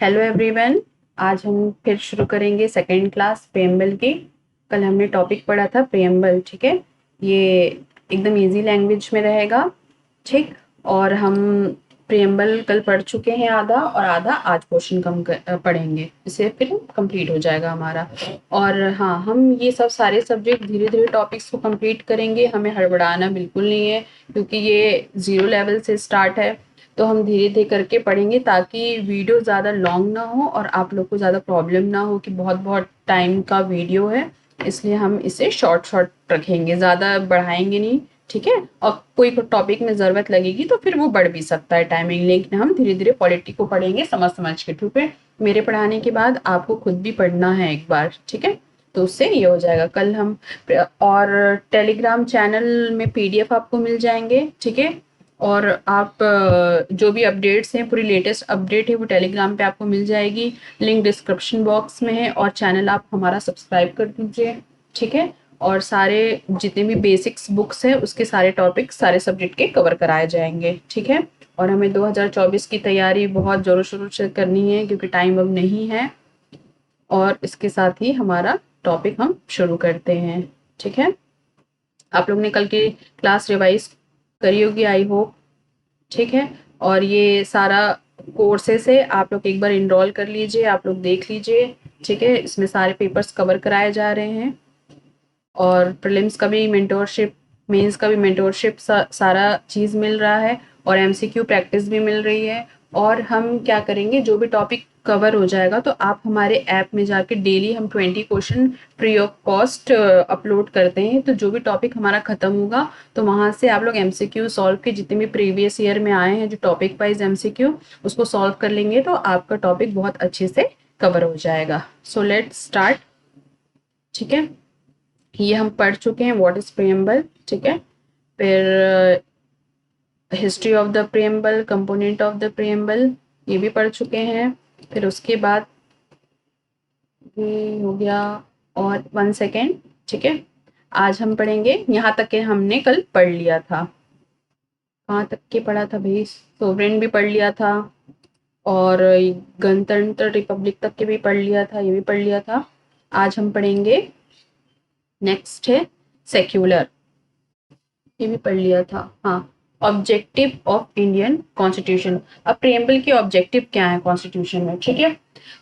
Hello everyone. आज हम फिर शुरू करेंगे सेकेंड क्लास प्रेम्बल की। कल हमने टॉपिक पढ़ा था प्रेम्बल, ठीक है। ये एकदम इजी लैंग्वेज में रहेगा, ठीक। और हम प्रेम्बल कल पढ़ चुके हैं आधा, और आधा आज पोर्शन पढ़ेंगे, इससे फिर कंप्लीट हो जाएगा हमारा। और हाँ, हम ये सब सारे सब्जेक्ट धीरे धीरे टॉपिक्स को कंप्लीट करेंगे, हमें हड़बड़ाना बिल्कुल नहीं है, क्योंकि ये ज़ीरो लेवल से स्टार्ट है। तो हम धीरे धीरे करके पढ़ेंगे ताकि वीडियो ज़्यादा लॉन्ग ना हो और आप लोग को ज़्यादा प्रॉब्लम ना हो कि बहुत बहुत टाइम का वीडियो है। इसलिए हम इसे शॉर्ट शॉर्ट रखेंगे, ज़्यादा बढ़ाएंगे नहीं, ठीक है। और कोई टॉपिक में ज़रूरत लगेगी तो फिर वो बढ़ भी सकता है टाइमिंग, लेकिन हम धीरे धीरे पॉलिटी को पढ़ेंगे समझ समझ के, ठीक है। मेरे पढ़ाने के बाद आपको खुद भी पढ़ना है एक बार, ठीक है। तो उससे ये हो जाएगा। कल हम और टेलीग्राम चैनल में पीडीएफ आपको मिल जाएंगे, ठीक है। और आप जो भी अपडेट्स हैं, पूरी लेटेस्ट अपडेट है वो टेलीग्राम पे आपको मिल जाएगी। लिंक डिस्क्रिप्शन बॉक्स में है, और चैनल आप हमारा सब्सक्राइब कर दीजिए, ठीक है। और सारे जितने भी बेसिक्स बुक्स हैं उसके सारे टॉपिक सारे सब्जेक्ट के कवर कराए जाएंगे, ठीक है। और हमें 2024 की तैयारी बहुत जोरों शोरों से करनी है, क्योंकि टाइम अब नहीं है। और इसके साथ ही हमारा टॉपिक हम शुरू करते हैं, ठीक है। आप लोग ने कल की क्लास रिवाइज करी होगी, आई होप, ठीक है। और ये सारा कोर्सेस है, आप लोग एक बार इनरोल कर लीजिए, आप लोग देख लीजिए, ठीक है। इसमें सारे पेपर्स कवर कराए जा रहे हैं, और प्रीलिम्स का भी मेंटोरशिप, मेंस का भी मेंटोरशिप, सारा चीज़ मिल रहा है, और एमसीक्यू प्रैक्टिस भी मिल रही है। और हम क्या करेंगे, जो भी टॉपिक कवर हो जाएगा तो आप हमारे ऐप में जाके डेली हम 20 question free of cost upload करते हैं। तो जो भी टॉपिक हमारा खत्म होगा तो वहाँ से आप लोग एमसीक्यू सॉल्व के जितने भी प्रीवियस ईयर में आए हैं जो टॉपिक वाइज एमसीक्यू, उसको सॉल्व कर लेंगे तो आपका टॉपिक बहुत अच्छे से कवर हो जाएगा। सो लेट्स स्टार्ट, ठीक है। ये हम पढ़ चुके हैं व्हाट इज प्रीएम्बल, ठीक है। फिर history of the preamble, component of the preamble, ये भी पढ़ चुके हैं। फिर उसके बाद ये हो गया, और 1 सेकेंड, ठीक है। आज हम पढ़ेंगे यहाँ तक के हमने कल पढ़ लिया था। कहाँ तक के पढ़ा था भाई? सोवरेन भी पढ़ लिया था, और गणतंत्र रिपब्लिक तक के भी पढ़ लिया था, ये भी पढ़ लिया था। आज हम पढ़ेंगे, नेक्स्ट है सेक्युलर, ये भी पढ़ लिया था, हाँ। Objective of Indian constitution. अब प्रेम्बल के ऑब्जेक्टिव क्या है कॉन्स्टिट्यूशन में, ठीक है।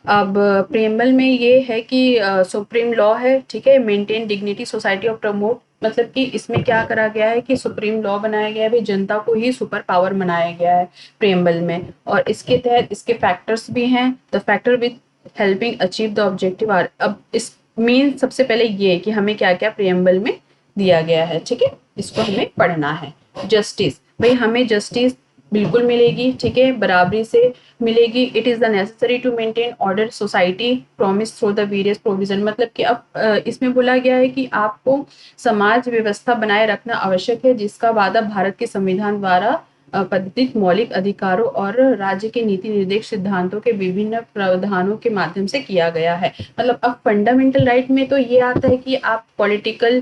अब प्रेम्बल में ये है कि सुप्रीम लॉ है, ठीक है। Maintain dignity society of promote, मतलब कि इसमें क्या करा गया है कि सुप्रीम लॉ बनाया गया है, भाई जनता को ही सुपर पावर बनाया गया है प्रेम्बल में। और इसके तहत इसके फैक्टर्स भी हैं, the factor with helping achieve the objective are. अब इस मेन सबसे पहले ये है कि हमें क्या क्या प्रेम्बल में दिया गया है, ठीक है। इसको हमें पढ़ना है। जस्टिस, भाई हमें जस्टिस बिल्कुल मिलेगी, ठीक है, बराबरी से मिलेगी। It is the necessary to maintain order society promise through the various provision, मतलब कि अब इसमें बोला गया है कि आपको समाज व्यवस्था बनाए रखना आवश्यक है, जिसका वादा भारत के संविधान द्वारा पद्धति मौलिक अधिकारों और राज्य के नीति निर्देश सिद्धांतों के विभिन्न प्रावधानों के माध्यम से किया गया है। मतलब अब फंडामेंटल राइट में तो ये आता है कि आप पॉलिटिकल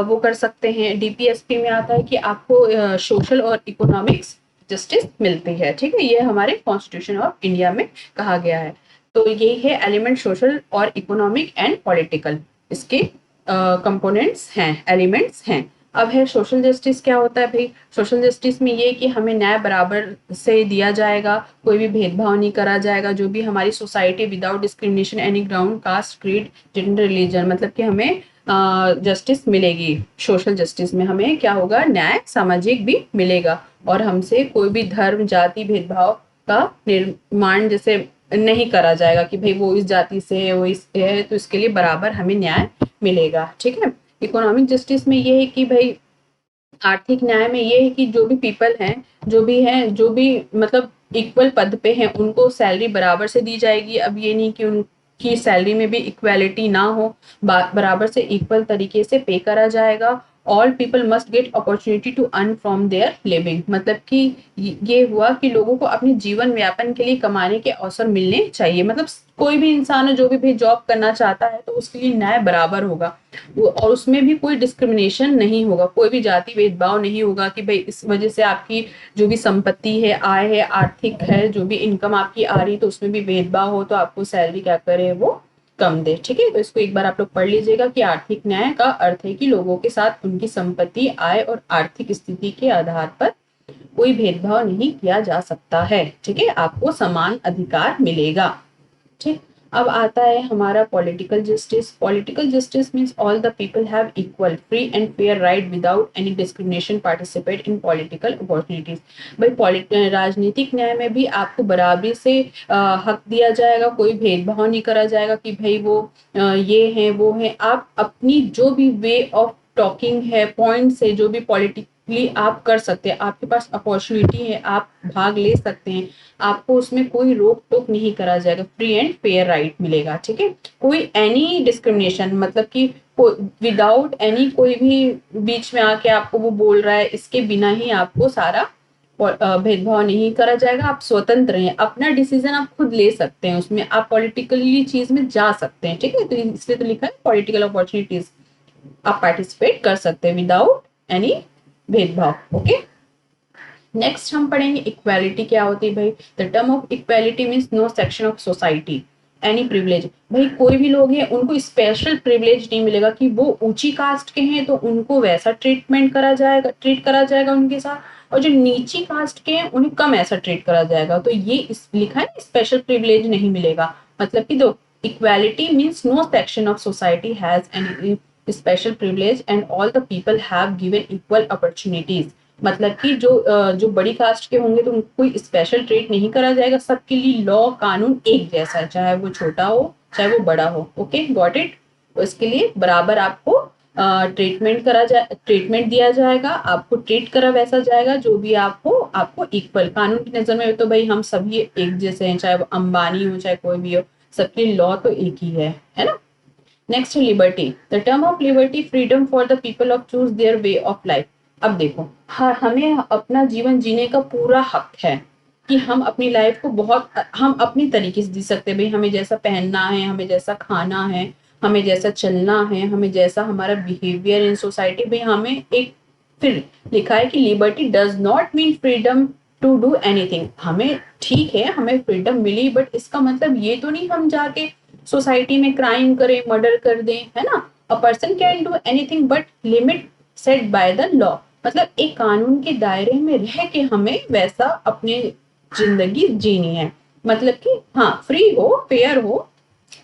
वो कर सकते हैं, डीपीएसपी में आता है कि आपको सोशल और इकोनॉमिक्स जस्टिस मिलती है, ठीक है। ये हमारे कॉन्स्टिट्यूशन ऑफ इंडिया में कहा गया है। तो यही है एलिमेंट, सोशल और इकोनॉमिक एंड पॉलिटिकल, इसके कंपोनेंट्स हैं, एलिमेंट्स हैं। अब है सोशल जस्टिस, क्या होता है भाई? सोशल जस्टिस में ये कि हमें न्याय बराबर से दिया जाएगा, कोई भी भेदभाव नहीं करा जाएगा, जो भी हमारी society without discrimination any ground, caste, creed, gender, religion, मतलब कि हमें जस्टिस मिलेगी। सोशल जस्टिस में हमें क्या होगा, न्याय सामाजिक भी मिलेगा, और हमसे कोई भी धर्म जाति भेदभाव का निर्माण जैसे नहीं करा जाएगा कि भाई वो इस जाति से है, वो इस है, तो इसके लिए बराबर हमें न्याय मिलेगा, ठीक है। इकोनॉमिक जस्टिस में ये है कि भाई आर्थिक न्याय में ये है कि जो भी पीपल हैं, जो भी मतलब इक्वल पद पे हैं, उनको सैलरी बराबर से दी जाएगी। अब ये नहीं कि उनकी सैलरी में भी इक्वालिटी ना हो, बराबर से इक्वल तरीके से पे करा जाएगा। All people must get opportunity to earn from their living, मतलब कि ये हुआ कि लोगों को अपने जीवन व्यापन के लिए कमाने के अवसर मिलने चाहिए। मतलब कोई भी इंसान जो भी जॉब करना चाहता है तो उसके लिए न्याय बराबर होगा, और उसमें भी कोई डिस्क्रिमिनेशन नहीं होगा, कोई भी जाति भेदभाव नहीं होगा कि भाई इस वजह से आपकी जो भी संपत्ति है, आय है, आर्थिक है, जो भी इनकम आपकी आ रही तो उसमें भी भेदभाव हो तो आपको सैलरी क्या करे वो कम दे। ठीक है, तो इसको एक बार आप लोग पढ़ लीजिएगा कि आर्थिक न्याय का अर्थ है कि लोगों के साथ उनकी संपत्ति, आय और आर्थिक स्थिति के आधार पर कोई भेदभाव नहीं किया जा सकता है। ठीक है, आपको समान अधिकार मिलेगा। ठीक, अब आता है हमारा political justice. Political justice means all the people have equal free and fair right without any discrimination participate in political opportunities. भाई राजनीतिक न्याय में भी आपको बराबरी से हक दिया जाएगा, कोई भेदभाव नहीं करा जाएगा कि भाई वो ये है वो है। आप अपनी जो भी वे ऑफ टॉकिंग है, पॉइंट से जो भी पॉलिटिकली आप कर सकते हैं, आपके पास अपॉर्चुनिटी है, आप भाग ले सकते हैं, आपको उसमें कोई रोक टोक नहीं करा जाएगा, फ्री एंड फेयर राइट मिलेगा। ठीक है, कोई एनी डिस्क्रिमिनेशन मतलब कि विदाउट एनी कोई भी बीच में आके आपको वो बोल रहा है, इसके बिना ही आपको सारा भेदभाव नहीं करा जाएगा। आप स्वतंत्र हैं, अपना डिसीजन आप खुद ले सकते हैं, उसमें आप पॉलिटिकली चीज में जा सकते हैं। ठीक है, तो इसलिए तो लिखा है पॉलिटिकल अपॉर्चुनिटीज आप पार्टिसिपेट कर सकते हैं विदाउट एनी भेदभाव। ओके, नेक्स्ट हम पढ़ेंगे इक्वालिटी क्या होती है। भाई the term of equality means no section of society any privilege. भाई कोई भी लोग हैं उनको स्पेशल प्रिविलेज नहीं मिलेगा कि वो ऊंची कास्ट के हैं तो उनको वैसा ट्रीट करा जाएगा उनके साथ, और जो नीची कास्ट के हैं उन्हें कम ऐसा ट्रीट करा जाएगा। तो ये लिखा है स्पेशल प्रिविलेज नहीं मिलेगा, मतलब कि दो equality means no section of society has any special privilege and all the people have given equal opportunities. मतलब कि जो बड़ी कास्ट के होंगे तो उनको कोई स्पेशल ट्रीट नहीं करा जाएगा, सबके लिए लॉ कानून एक जैसा है, चाहे वो छोटा हो चाहे वो बड़ा हो। Okay, got it. तो इसके लिए बराबर आपको ट्रीटमेंट दिया जाएगा, आपको ट्रीट करा वैसा जाएगा जो भी आपको इक्वल। कानून की नजर में तो भाई हम सभी एक जैसे हैं, चाहे वो अंबानी हो चाहे कोई भी हो, सबके लॉ तो एक ही है ना। नेक्स्ट है liberty. The term of liberty freedom for the people of choose their way of life. अब देखो, हमें अपना जीवन जीने का पूरा हक है कि हम अपनी लाइफ को हम अपनी तरीके से जी सकते हैं। भाई हमें जैसा पहनना है, हमें जैसा खाना है, हमें जैसा चलना है, हमें जैसा हमारा बिहेवियर इन सोसाइटी, भाई हमें एक फिर लिखा है कि liberty does not mean freedom to do anything. हमें ठीक है, हमें फ्रीडम मिली, बट इसका मतलब ये तो नहीं हम जाके सोसाइटी में क्राइम करें, मर्डर कर दें, है ना। A person can do anything but limit set by the law. मतलब एक कानून के दायरे में रह के हमें वैसा अपनी जिंदगी जीनी है, मतलब कि हाँ फ्री हो, फेयर हो,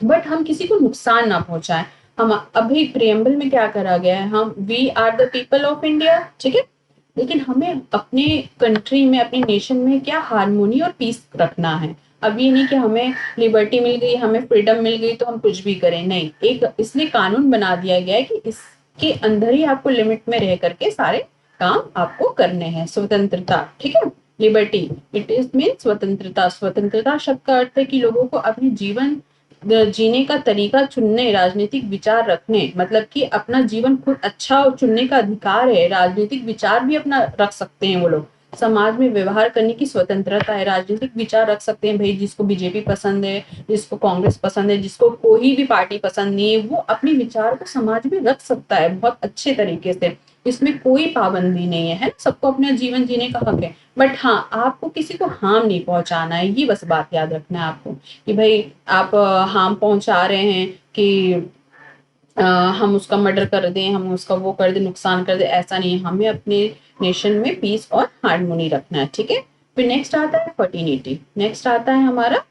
बट हम किसी को नुकसान ना पहुंचाएं। हम अभी प्रियम्बल में क्या करा गया है, हम we are the people of India, ठीक है, लेकिन हमें अपने कंट्री में, अपने नेशन में क्या हारमोनी और पीस रखना है। अब ये नहीं कि हमें लिबर्टी मिल गई, हमें फ्रीडम मिल गई तो हम कुछ भी करें, नहीं। एक इसलिए कानून बना दिया गया है कि इसके अंदर ही आपको लिमिट में रह करके सारे काम आपको करने हैं। स्वतंत्रता, ठीक है, लिबर्टी इट इज मीन स्वतंत्रता। स्वतंत्रता शब्द का अर्थ है कि लोगों को अपने जीवन जीने का तरीका चुनने, राजनीतिक विचार रखने, मतलब कि अपना जीवन खुद अच्छा चुनने का अधिकार है। राजनीतिक विचार भी अपना रख सकते हैं वो लोग। समाज में व्यवहार करने की स्वतंत्रता है, राजनीतिक विचार रख सकते हैं। भाई जिसको बीजेपी पसंद है, जिसको कांग्रेस पसंद है, जिसको कोई भी पार्टी पसंद नहीं है, वो अपने विचार को समाज में रख सकता है बहुत अच्छे तरीके से। इसमें कोई पाबंदी नहीं है, सबको अपना जीवन जीने का हक है। बट हाँ, आपको किसी को हार्म नहीं पहुंचाना है, ये बस बात याद रखना है आपको कि भाई आप हार्म पहुंचा रहे हैं कि हम उसका मर्डर कर दें, हम उसका वो कर दें, नुकसान कर दें, ऐसा नहीं है। हमें अपने नेशन में पीस और हार्मोनी रखना है, ठीक है। फिर नेक्स्ट आता है फर्टिनिटी। नेक्स्ट आता है हमारा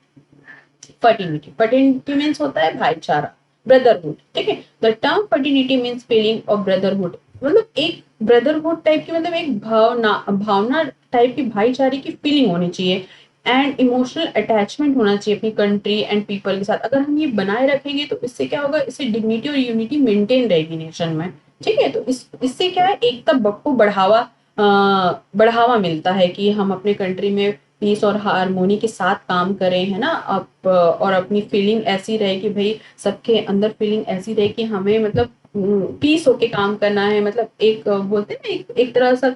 फर्टिनिटी। फर्टिनिटी मीन्स होता है भाईचारा, ब्रदरहुड, ठीक है। The term fraternity means feeling of brotherhood, मतलब एक ब्रदरहुड टाइप की, मतलब एक भावना टाइप की, भाईचारे की फीलिंग होनी चाहिए एंड इमोशनल अटैचमेंट होना चाहिए अपनी कंट्री एंड पीपल के साथ। अगर हम ये बनाए रखेंगे तो इससे क्या होगा, इससे डिग्निटी और यूनिटी मेंटेन रहेगी नेशन में, ठीक है। तो इससे क्या है, एकता को बढ़ावा मिलता है कि हम अपने कंट्री में पीस और हारमोनी के साथ काम करें, है ना। अब और अपनी फीलिंग ऐसी रहे कि भाई सबके अंदर फीलिंग ऐसी रहे कि हमें मतलब पीस होके काम करना है, मतलब एक बोलते हैं ना, एक तरह सा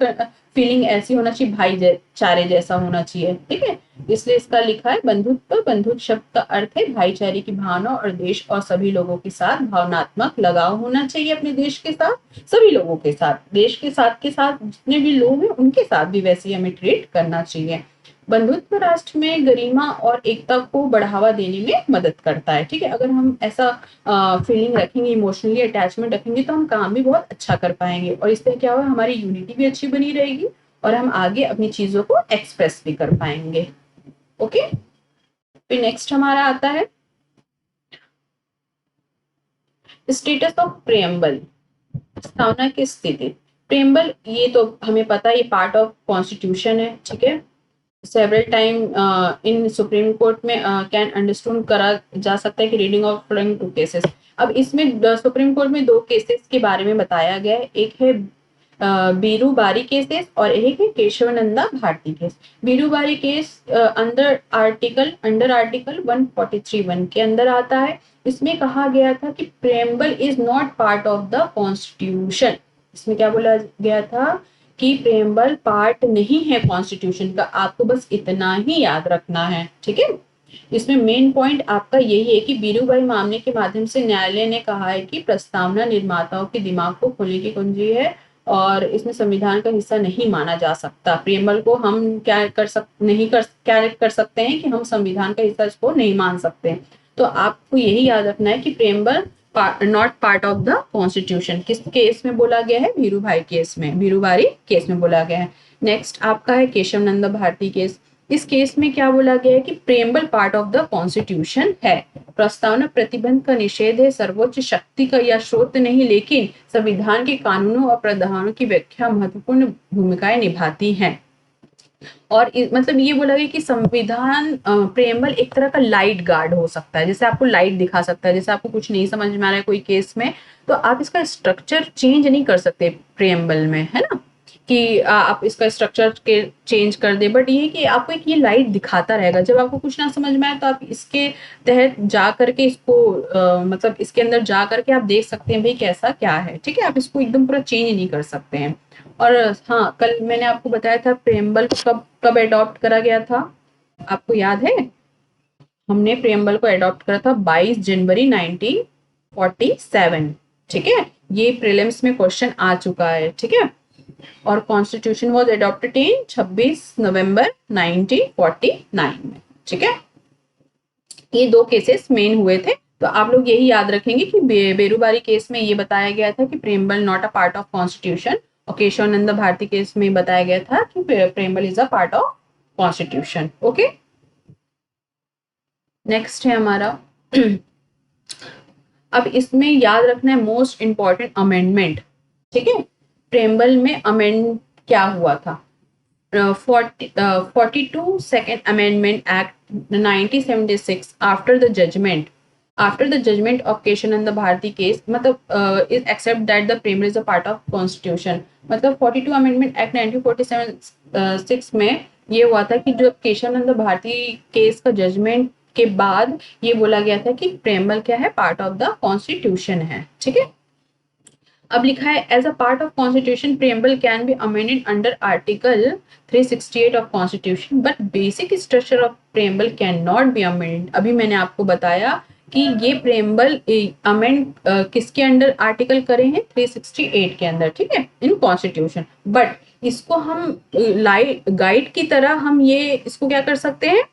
फीलिंग ऐसी होना चाहिए, भाईचारे जैसा होना चाहिए, ठीक है। इसलिए इसका लिखा है बंधुत्व। बंधुत्व शब्द का अर्थ है भाईचारे की भावना और देश और सभी लोगों के साथ भावनात्मक लगाव होना चाहिए। अपने देश के साथ, सभी लोगों के साथ, देश के साथ जितने भी लोग हैं उनके साथ भी वैसे ही हमें ट्रीट करना चाहिए। बंधुत्व राष्ट्र में गरिमा और एकता को बढ़ावा देने में मदद करता है, ठीक है। अगर हम ऐसा फीलिंग रखेंगे, इमोशनली अटैचमेंट रखेंगे, तो हम काम भी बहुत अच्छा कर पाएंगे, और इससे क्या होगा, हमारी यूनिटी भी अच्छी बनी रहेगी और हम आगे अपनी चीजों को एक्सप्रेस भी कर पाएंगे। ओके, फिर नेक्स्ट हमारा आता है स्टेटस ऑफ प्रेम्बल, प्रस्तावना की स्थिति। प्रेम्बल, ये तो हमें पता है, ये पार्ट ऑफ कॉन्स्टिट्यूशन है, ठीक है। Several time in supreme court में कैन अंडरस्टूड करा जा सकता है कि reading of flowing to cases. अब इसमें सुप्रीम कोर्ट में दो केसेस के बारे में बताया गया है, एक है बीरू बारी केसेस और एक है केशवानंदा भारती केस। बीरू बारी केस अंडर आर्टिकल 143(1) के अंदर आता है। इसमें कहा गया था कि preamble is not part of the constitution. इसमें क्या बोला गया था कि प्रेम्बल पार्ट नहीं है कॉन्स्टिट्यूशन का, आपको बस इतना ही याद रखना है, ठीक है। इसमें मेन पॉइंट आपका यही है कि बीरूबाई मामले के माध्यम से न्यायालय ने कहा है कि प्रस्तावना निर्माताओं के दिमाग को खोलने की कुंजी है और इसमें संविधान का हिस्सा नहीं माना जा सकता। प्रेम्बल को हम क्या कर सकते हैं कि हम संविधान का हिस्सा इसको नहीं मान सकते। तो आपको यही याद रखना है कि preamble not part of the constitution. किस केस में बोला गया है? बीरूभाई केस में, बीरूबारी केस में बोला गया है। नेक्स्ट आपका है केशवानंद भारती केस। इस केस में क्या बोला गया है कि preamble part of the constitution है। प्रस्तावना प्रतिबंध का निषेध है, सर्वोच्च शक्ति का यह स्रोत नहीं, लेकिन संविधान के कानूनों और प्रावधानों की व्याख्या महत्वपूर्ण भूमिकाएं निभाती हैं। और मतलब ये बोला गया कि संविधान प्रेम्बल एक तरह का लाइट गार्ड हो सकता है, जैसे आपको लाइट दिखा सकता है। जैसे आपको कुछ नहीं समझ में आ रहा है कोई केस में, तो आप इसका स्ट्रक्चर चेंज नहीं कर सकते प्रेम्बल में, है ना, कि आप इसका स्ट्रक्चर के चेंज कर दे, बट ये कि आपको एक ये लाइट दिखाता रहेगा। जब आपको कुछ ना समझ में आए तो आप इसके तहत जा करके इसको मतलब इसके अंदर जा करके आप देख सकते हैं भाई कैसा क्या है, ठीक है। आप इसको एकदम पूरा चेंज नहीं कर सकते हैं। और हाँ, कल मैंने आपको बताया था प्रेम्बल को कब कब अडॉप्ट करा गया था, आपको याद है? हमने प्रेम्बल को अडॉप्ट करा था 22 जनवरी 1947, ठीक है। ये प्रीलिम्स में क्वेश्चन आ चुका है, ठीक है। और कॉन्स्टिट्यूशन वाज अडॉप्टेड इन 26 नवंबर 1949 में, ठीक है। ये दो केसेस मेन हुए थे। तो आप लोग यही याद रखेंगे कि बेरूबारी केस में ये बताया गया था कि preamble not a part of constitution, और केशवानंद भारती केस में बताया गया था कि preamble is a part of constitution. Okay, next है हमारा अब इसमें याद रखना है मोस्ट इंपॉर्टेंट अमेंडमेंट, ठीक है। प्रेम्बल में अमेंड क्या हुआ था? 42 second amendment act 1976 after the judgment of Keshananda Bharati case, मतलब is accept that the preamble is a part of constitution। मतलब 42 अमेंडमेंट एक्ट 1947 में ये हुआ था कि जो केशवानंद भारती केस का जजमेंट के बाद ये बोला गया था कि प्रेम्बल क्या है, पार्ट ऑफ द कॉन्स्टिट्यूशन है, ठीक है। अब लिखा है as a part of constitution preamble can be amended under article 368 of constitution, but basic structure of preamble can not be amended. अभी मैंने आपको बताया कि ये प्रेम्बल अमेंड किसके अंडर आर्टिकल करे हैं? 368 के अंदर, ठीक है, इन कॉन्स्टिट्यूशन। बट इसको हम गाइड की तरह हम ये इसको क्या कर सकते हैं,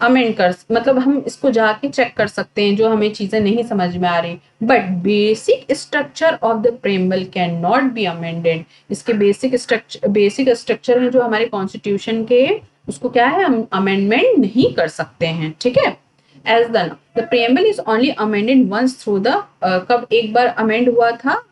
अमेंड कर, मतलब हम इसको जाके चेक कर सकते हैं जो हमें चीजें नहीं समझ में आ रही। But basic structure of the preamble can not be amended. इसके बेसिक स्ट्रक्चर है जो हमारे कॉन्स्टिट्यूशन के, उसको क्या है, हम अमेंडमेंट नहीं कर सकते हैं, ठीक है। As the preamble is only amended once through the, कब एक बार अमेंड हुआ था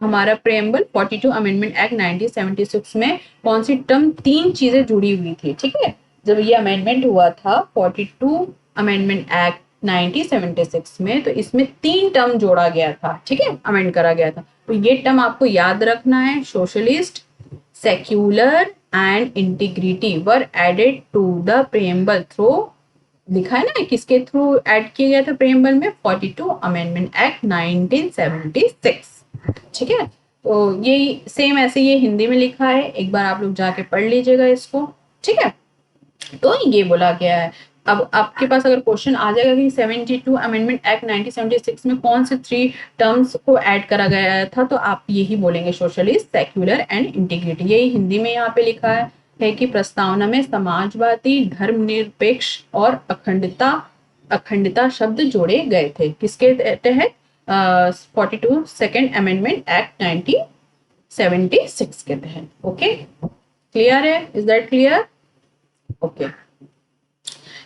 हमारा प्रेम्बल? 42 अमेंडमेंट एक्ट 1976 में कौन सी टर्म, तीन चीजें जुड़ी हुई थी, ठीक है। जब ये अमेंडमेंट हुआ था 42 अमेंडमेंट एक्ट 1976 में, तो इसमें तीन टर्म जोड़ा गया था, ठीक है, अमेंड करा गया था। तो ये टर्म आपको याद रखना है, socialist, secular and integrity were added to the preamble through लिखा है ना किसके थ्रू ऐड किया गया था प्रेम्बल में, 42 अमेंडमेंट एक्ट 1976। ठीक है, तो ये सेम ऐसे ये हिंदी में लिखा है, एक बार आप लोग जाके पढ़ लीजिएगा इसको। ठीक है, तो ये बोला गया है। अब आपके पास अगर क्वेश्चन आ जाएगा कि 72 अमेंडमेंट एक्ट 1976 में कौन से 3 टर्म्स को ऐड करा गया था, तो आप यही बोलेंगे, सोशलिस्ट, सेक्युलर एंड इंटीग्रिटी। यही हिंदी में यहाँ पे लिखा है कि प्रस्तावना में समाजवादी, धर्मनिरपेक्ष और अखंडता शब्द जोड़े गए थे। किसके तहत? 42 सेकेंड अमेंडमेंट एक्ट 1976 के तहत। ओके, क्लियर है? Is that clear? Okay,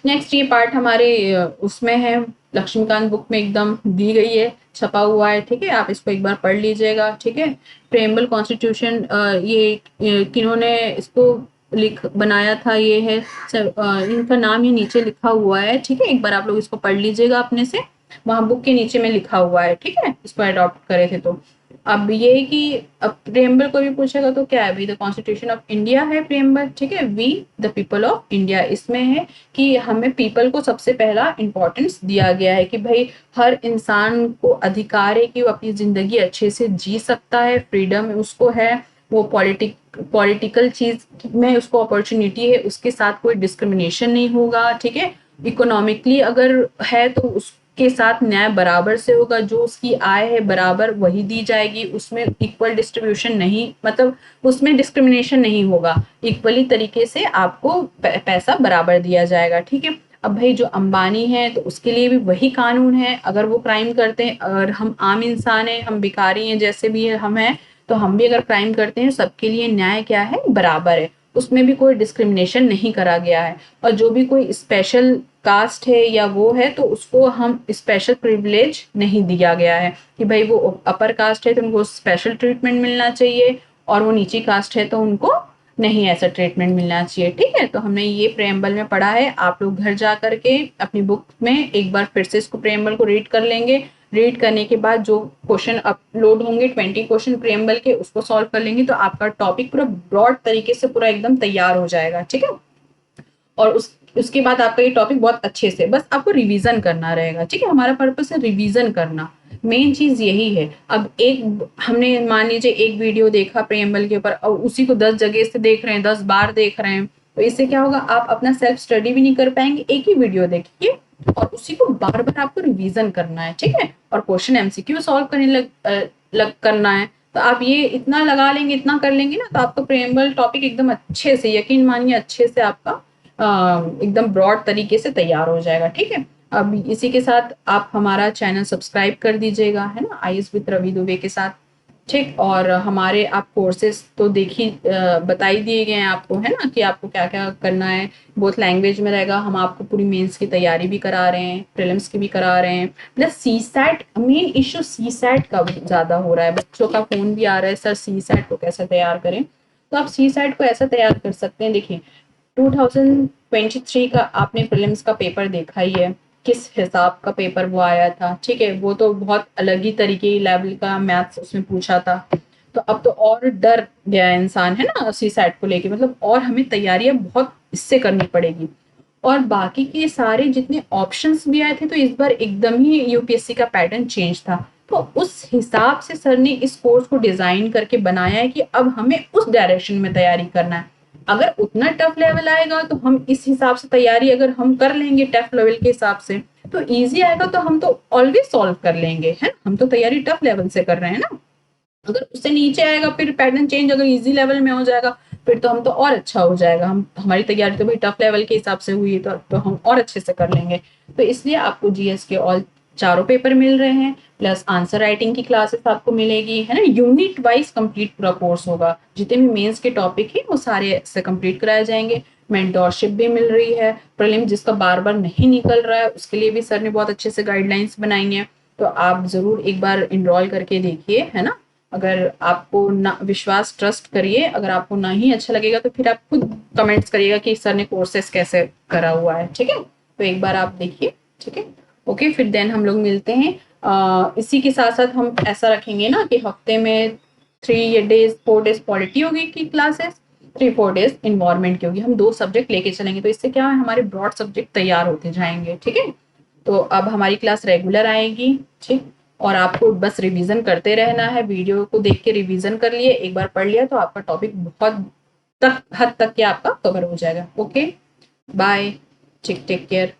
next ये पार्ट हमारे उसमें है, लक्ष्मीकांत बुक में एकदम दी गई है, छपा हुआ है। ठीक है, आप इसको एक बार पढ़ लीजिएगा। ठीक है, प्रेम्बल कॉन्स्टिट्यूशन, ये किन्होंने इसको बनाया था, ये है इनका नाम ये नीचे लिखा हुआ है। ठीक है, एक बार आप लोग इसको पढ़ लीजिएगा अपने से, वहां बुक के नीचे में लिखा हुआ है। ठीक है, इसको अडॉप्ट करे थे तो। अब ये है कि अब प्रेम्बल को भी पूछेगा तो क्या है भाई, द कॉन्स्टिट्यूशन ऑफ इंडिया है प्रेम्बल। ठीक है, we the people of India, इसमें है कि हमें पीपल को सबसे पहला इंपॉर्टेंस दिया गया है कि भाई हर इंसान को अधिकार है कि वो अपनी जिंदगी अच्छे से जी सकता है, फ्रीडम उसको है, वो पॉलिटिकल चीज में उसको अपॉर्चुनिटी है, उसके साथ कोई डिस्क्रिमिनेशन नहीं होगा। ठीक है, इकोनॉमिकली अगर है तो उसके साथ न्याय बराबर से होगा, जो उसकी आय है बराबर वही दी जाएगी, उसमें इक्वल डिस्ट्रीब्यूशन नहीं, मतलब उसमें डिस्क्रिमिनेशन नहीं होगा, इक्वली तरीके से आपको पैसा बराबर दिया जाएगा। ठीक है, अब भाई जो अंबानी है तो उसके लिए भी वही कानून है, अगर वो क्राइम करते हैं, अगर हम आम इंसान हैं, हम भिखारी हैं, जैसे भी है हम हैं, तो हम भी अगर क्राइम करते हैं, सबके लिए न्याय क्या है, बराबर है, उसमें भी कोई डिस्क्रिमिनेशन नहीं करा गया है। और जो भी कोई स्पेशल कास्ट है या वो है तो उसको हम स्पेशल प्रिविलेज नहीं दिया गया है कि भाई वो अपर कास्ट है तो उनको स्पेशल ट्रीटमेंट मिलना चाहिए, और वो नीची कास्ट है तो उनको नहीं ऐसा ट्रीटमेंट मिलना चाहिए। ठीक है, तो हमने ये प्रेम्बल में पढ़ा है, आप लोग घर जा करके अपनी बुक में एक बार फिर से इसको प्रेम्बल को रीड कर लेंगे। रीड करने के बाद जो क्वेश्चन अपलोड होंगे 20 क्वेश्चन प्रेम्बल के, उसको सॉल्व कर लेंगे तो आपका टॉपिक पूरा ब्रॉड तरीके से पूरा एकदम तैयार हो जाएगा। ठीक है, और उसके बाद आपका ये टॉपिक बहुत अच्छे से, बस आपको रिवीजन करना रहेगा। ठीक है, हमारा पर्पस है रिवीजन करना, मेन चीज यही है। अब एक हमने मान लीजिए एक वीडियो देखा प्रेम्बल के ऊपर और उसी को 10 जगह से देख रहे हैं, 10 बार देख रहे हैं, तो इससे क्या होगा, आप अपना सेल्फ स्टडी भी नहीं कर पाएंगे। एक ही वीडियो देखिए और उसी को बार बार आपको रिवीजन करना है। ठीक है, और क्वेश्चन एमसीक्यू सॉल्व करने लग करना है। तो आप ये इतना लगा लेंगे, इतना कर लेंगे ना, तो आपका प्रेम्बल टॉपिक एकदम अच्छे से, यकीन मानिए अच्छे से आपका एकदम ब्रॉड तरीके से तैयार हो जाएगा। ठीक है, अब इसी के साथ आप हमारा चैनल सब्सक्राइब कर दीजिएगा, है ना, आईएएस विद रवि दुबे के साथ। ठीक, और हमारे आप कोर्सेज तो देखिए बता ही दिए गए हैं आपको, है ना, कि आपको क्या क्या करना है, बोथ लैंग्वेज में रहेगा। हम आपको पूरी मेंस की तैयारी भी करा रहे हैं, प्रीलिम्स की भी करा रहे हैं, plus C SAT. Main issue C SAT का ज्यादा हो रहा है, बच्चों का फोन भी आ रहा है, सर सी सैट को कैसे तैयार करें। तो आप सी सैट को ऐसा तैयार कर सकते हैं, देखिए 2023 का आपने प्रीलिम्स का पेपर देखा ही है, किस हिसाब का पेपर वो आया था। ठीक है, वो तो बहुत अलग ही तरीके लेवल का मैथ्स उसमें पूछा था। तो अब तो और डर गया इंसान, है ना, सी सैट को लेके, मतलब और हमें तैयारियां बहुत इससे करनी पड़ेगी। और बाकी के सारे जितने ऑप्शंस भी आए थे तो इस बार एकदम ही यूपीएससी का पैटर्न चेंज था। तो उस हिसाब से सर ने इस कोर्स को डिजाइन करके बनाया है कि अब हमें उस डायरेक्शन में तैयारी करना है। अगर उतना टफ लेवल आएगा तो हम इस हिसाब से तैयारी अगर हम कर लेंगे टफ लेवल के हिसाब से तो इजी आएगा, तो हम तो ऑलवेज सॉल्व कर लेंगे, है। हम तो तैयारी टफ लेवल से कर रहे हैं ना। अगर उससे नीचे आएगा फिर पैटर्न चेंज, अगर इजी लेवल में हो जाएगा फिर तो हम तो और अच्छा हो जाएगा। हम हमारी तैयारी तो भाई टफ लेवल के हिसाब से हुई है तो हम और अच्छे से कर लेंगे। तो इसलिए आपको जीएस के ऑल चारों पेपर मिल रहे हैं, प्लस आंसर राइटिंग की क्लासेस आपको मिलेगी, है ना। यूनिट वाइज कंप्लीट पूरा कोर्स होगा, जितने भी मेंस के टॉपिक है वो सारे से कंप्लीट कराए जाएंगे। मेंटोरशिप भी मिल रही है, प्रीलिम जिसका बार बार नहीं निकल रहा है उसके लिए भी सर ने बहुत अच्छे से गाइडलाइंस बनाई हैं। तो आप जरूर एक बार इनरोल करके देखिए, है ना। अगर आपको ना विश्वास, ट्रस्ट करिए, अगर आपको नहीं अच्छा लगेगा तो फिर आप खुद कमेंट्स करिएगा कि सर ने कोर्सेस कैसे करा हुआ है। ठीक है, तो एक बार आप देखिए। ठीक है, ओके, फिर देन हम लोग मिलते हैं। इसी के साथ साथ हम ऐसा रखेंगे ना कि हफ्ते में 4 डेज पॉलिटी होगी की क्लासेस, 3-4 डेज इन्वायरमेंट की होगी। हम 2 सब्जेक्ट लेके चलेंगे, तो इससे क्या है हमारे ब्रॉड सब्जेक्ट तैयार होते जाएंगे। ठीक है, तो अब हमारी क्लास रेगुलर आएगी। ठीक, और आपको बस रिवीजन करते रहना है। वीडियो को देख के रिवीजन कर लिए, एक बार पढ़ लिया तो आपका टॉपिक बहुत हद तक के आपका कवर हो जाएगा। Okay, bye, take care.